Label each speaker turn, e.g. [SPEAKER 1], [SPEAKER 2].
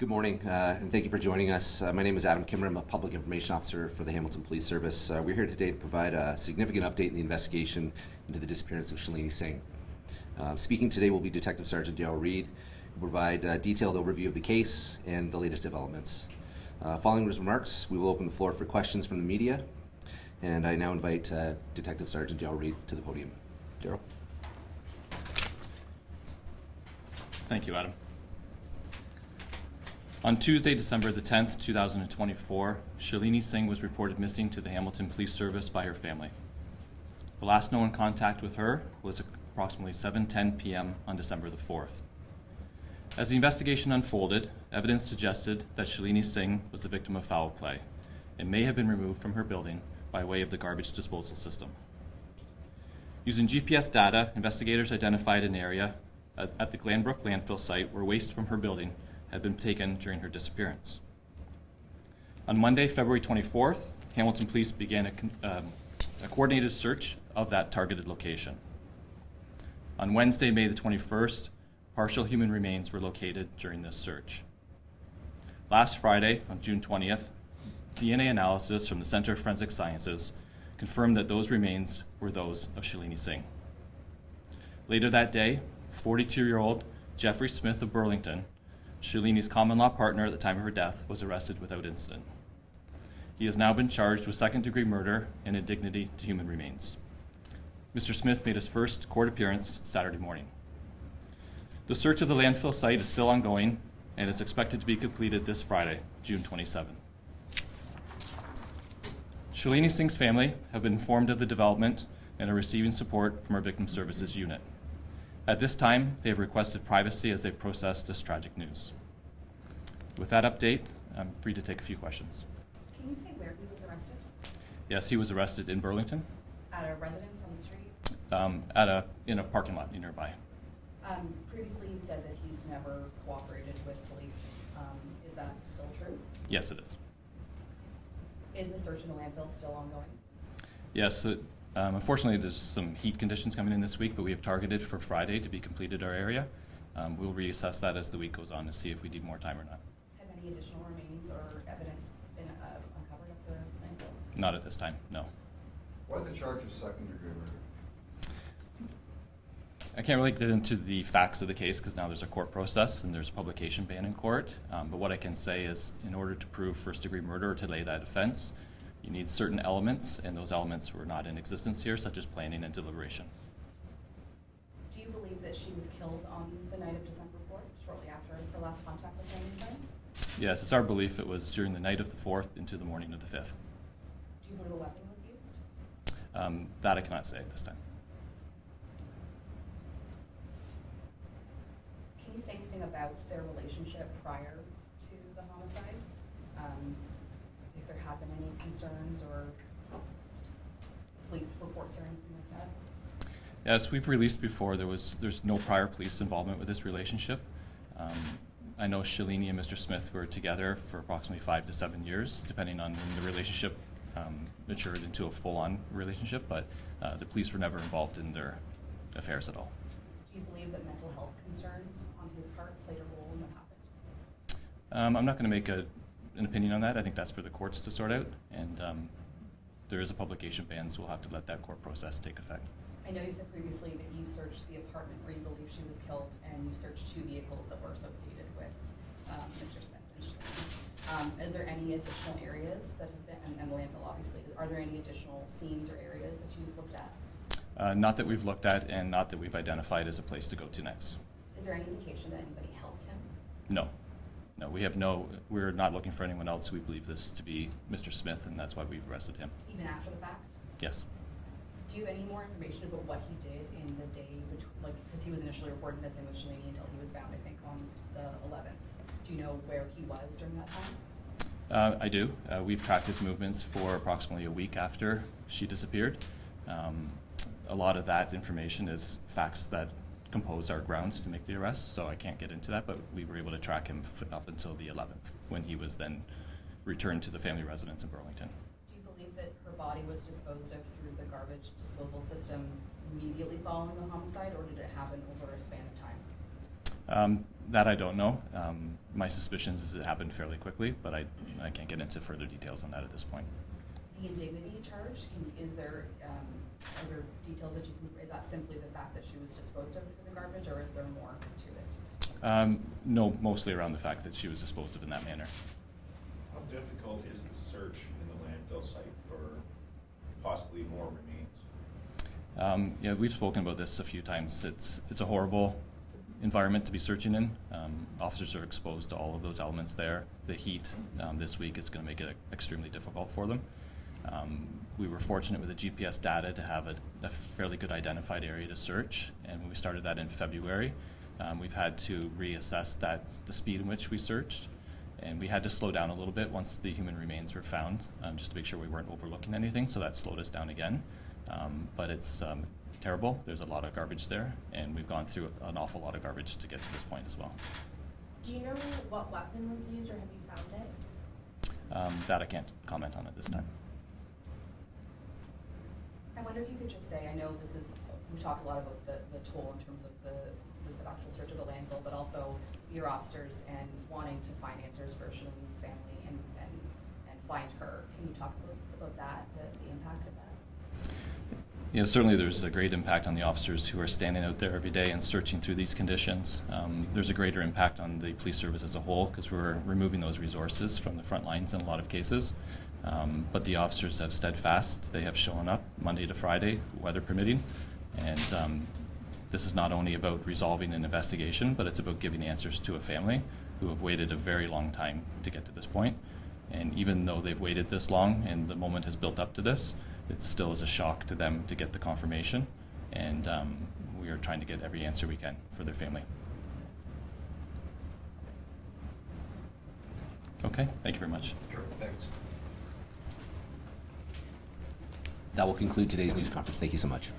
[SPEAKER 1] Good morning, and thank you for joining us. My name is Adam Kimmer. I'm a Public Information Officer for the Hamilton Police Service. We're here today to provide a significant update in the investigation into the disappearance of Shalini Singh. Speaking today will be Detective Sergeant Dale Reed, who will provide a detailed overview of the case and the latest developments. Following his remarks, we will open the floor for questions from the media, and I now invite Detective Sergeant Dale Reed to the podium. Daryl.
[SPEAKER 2] Thank you, Adam. On Tuesday, December the 10th, 2024, Shalini Singh was reported missing to the Hamilton Police Service by her family. The last known contact with her was approximately 7:10 p.m. on December the 4th. As the investigation unfolded, evidence suggested that Shalini Singh was the victim of foul play and may have been removed from her building by way of the garbage disposal system. Using GPS data, investigators identified an area at the Glanbrook landfill site where waste from her building had been taken during her disappearance. On Monday, February 24th, Hamilton Police began a coordinated search of that targeted location. On Wednesday, May the 21st, partial human remains were located during this search. Last Friday, on June 20th, DNA analysis from the Center of Forensic Sciences confirmed that those remains were those of Shalini Singh. Later that day, 42-year-old Jeffrey Smith of Burlington, Shalini's common-law partner at the time of her death, was arrested without incident. He has now been charged with second-degree murder and indignity to human remains. Mr. Smith made his first court appearance Saturday morning. The search of the landfill site is still ongoing and is expected to be completed this Friday, June 27. Shalini Singh's family have been informed of the development and are receiving support from our Victim Services Unit. At this time, they have requested privacy as they process this tragic news. With that update, I'm free to take a few questions.
[SPEAKER 3] Can you say where he was arrested?
[SPEAKER 2] Yes, he was arrested in Burlington.
[SPEAKER 3] At a residence on the street?
[SPEAKER 2] In a parking lot nearby.
[SPEAKER 3] Previously you said that he's never cooperated with police. Is that still true?
[SPEAKER 2] Yes, it is.
[SPEAKER 3] Is the search in the landfill still ongoing?
[SPEAKER 2] Yes. Unfortunately, there's some heat conditions coming in this week, but we have targeted for Friday to be completed our area. We'll reassess that as the week goes on to see if we need more time or not.
[SPEAKER 3] Have any additional remains or evidence been uncovered at the landfill?
[SPEAKER 2] Not at this time, no.
[SPEAKER 4] Why the charge of second-degree murder?
[SPEAKER 2] I can't really get into the facts of the case because now there's a court process and there's a publication ban in court. But what I can say is in order to prove first-degree murder or to lay that offense, you need certain elements, and those elements were not in existence here, such as planning and deliberation.
[SPEAKER 3] Do you believe that she was killed on the night of December 4th, shortly after her last contact with family and friends?
[SPEAKER 2] Yes, it's our belief it was during the night of the 4th into the morning of the 5th.
[SPEAKER 3] Do you believe a weapon was used?
[SPEAKER 2] That I cannot say at this time.
[SPEAKER 3] Can you say anything about their relationship prior to the homicide? If there have been any concerns or police reports or anything like that?
[SPEAKER 2] As we've released before, there's no prior police involvement with this relationship. I know Shalini and Mr. Smith were together for approximately 5 to 7 years, depending on when the relationship matured into a full-on relationship, but the police were never involved in their affairs at all.
[SPEAKER 3] Do you believe that mental health concerns on his part played a role in what happened?
[SPEAKER 2] I'm not going to make an opinion on that. I think that's for the courts to sort out, and there is a publication ban, so we'll have to let that court process take effect.
[SPEAKER 3] I know you said previously that you searched the apartment where you believe she was killed, and you searched 2 vehicles that were associated with Mr. Smith and Shalini. Is there any additional areas that have been, and the landfill obviously, are there any additional scenes or areas that you've looked at?
[SPEAKER 2] Not that we've looked at, and not that we've identified as a place to go to next.
[SPEAKER 3] Is there any indication that anybody helped him?
[SPEAKER 2] No. No, we're not looking for anyone else. We believe this to be Mr. Smith, and that's why we've arrested him.
[SPEAKER 3] Even after the fact?
[SPEAKER 2] Yes.
[SPEAKER 3] Do you have any more information about what he did in the day between, because he was initially reported missing with Shalini until he was found, I think, on the 11th. Do you know where he was during that time?
[SPEAKER 2] I do. We've tracked his movements for approximately a week after she disappeared. A lot of that information is facts that compose our grounds to make the arrest, so I can't get into that, but we were able to track him up until the 11th, when he was then returned to the family residence in Burlington.
[SPEAKER 3] Do you believe that her body was disposed of through the garbage disposal system immediately following the homicide, or did it happen over a span of time?
[SPEAKER 2] That I don't know. My suspicions is it happened fairly quickly, but I can't get into further details on that at this point.
[SPEAKER 3] The indignity charge, is there, other details that you can, is that simply the fact that she was disposed of in the garbage, or is there more to it?
[SPEAKER 2] No, mostly around the fact that she was disposed of in that manner.
[SPEAKER 5] How difficult is the search in the landfill site for possibly more remains?
[SPEAKER 2] Yeah, we've spoken about this a few times. It's a horrible environment to be searching in. Officers are exposed to all of those elements there. The heat this week is going to make it extremely difficult for them. We were fortunate with the GPS data to have a fairly good identified area to search, and when we started that in February, we've had to reassess the speed in which we searched, and we had to slow down a little bit once the human remains were found, just to make sure we weren't overlooking anything, so that slowed us down again. But it's terrible. There's a lot of garbage there, and we've gone through an awful lot of garbage to get to this point as well.
[SPEAKER 6] Do you know what weapon was used, or have you found it?
[SPEAKER 2] That I can't comment on at this time.
[SPEAKER 3] I wonder if you could just say, I know this is, we talked a lot about the toll in terms of the actual search of the landfill, but also your officers and wanting to find answers for Shalini's family and find her. Can you talk about that, the impact of that?
[SPEAKER 2] Yeah, certainly there's a great impact on the officers who are standing out there every day and searching through these conditions. There's a greater impact on the police service as a whole because we're removing those resources from the front lines in a lot of cases. But the officers have steadfast. They have shown up Monday to Friday, weather permitting. And this is not only about resolving an investigation, but it's about giving answers to a family who have waited a very long time to get to this point. And even though they've waited this long and the moment has built up to this, it still is a shock to them to get the confirmation. And we are trying to get every answer we can for their family. Okay, thank you very much.
[SPEAKER 5] Sure, thanks.
[SPEAKER 1] That will conclude today's news conference. Thank you so much.